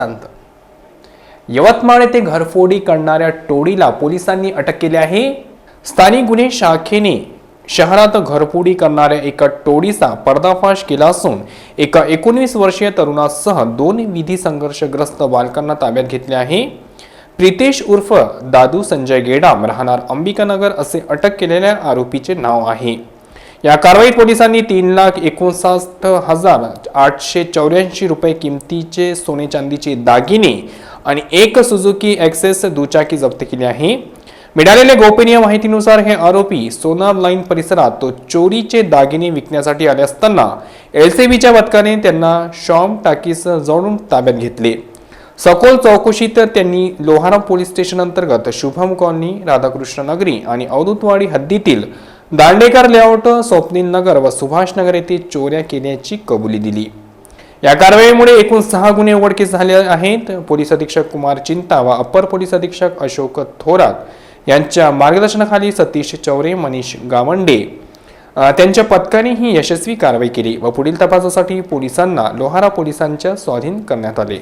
शांत. यवतमाळ येथे घरफोडी करणाऱ्या टोळीला पोलिसांनी अटक केली आहे. स्थानिक गुन्हे शाखेने शहरात घरफोडी करणाऱ्या एका टोळीचा पर्दाफाश केला असून एका 19 वर्षीय तरुणासह 2 विधी संघर्षग्रस्त बालकांना ताब्यात घेतले आहे. प्रितेश उर्फ दादू संजय गेडाम राहणार अंबिकानगर असे अटक केलेल्या आरोपीचे नाव आहे. या कारवाईत पोलिसांनी 3,59,884 रुपये किमतीचे सोने चांदीचे दागिने आणि एक सुझुकी एक्सेस दुचाकी जप्त केली आहे. मिळालेल्या गोपनीय माहितीनुसार हे आरोपी सोनार लाईन परिसरात चोरीचे दागिने विकण्यासाठी आले असताना एलसीबीच्या पथकाने त्यांना शॉम टाकीस जोडून ताब्यात घेतले. सखोल चौकशीत त्यांनी लोहारा पोलीस स्टेशन अंतर्गत शुभम कॉलनी, राधाकृष्ण नगरी आणि अवधूतवाडी हद्दीतील दांडेकर लेआउट, स्वप्नील नगर व सुभाष नगर येथे चोऱ्या केल्याची कबुली दिली. या कारवाईमुळे एकूण 6 गुन्हे उघडकीस झाले आहेत. पोलीस अधीक्षक कुमार चिंता व अपर पोलीस अधीक्षक अशोक थोरात यांच्या मार्गदर्शनाखाली सतीश चौरे, मनीष गावंडे त्यांच्या पथकाने ही यशस्वी कारवाई केली व पुढील तपासासाठी पोलिसांना लोहारा पोलिसांच्या स्वाधीन करण्यात आले.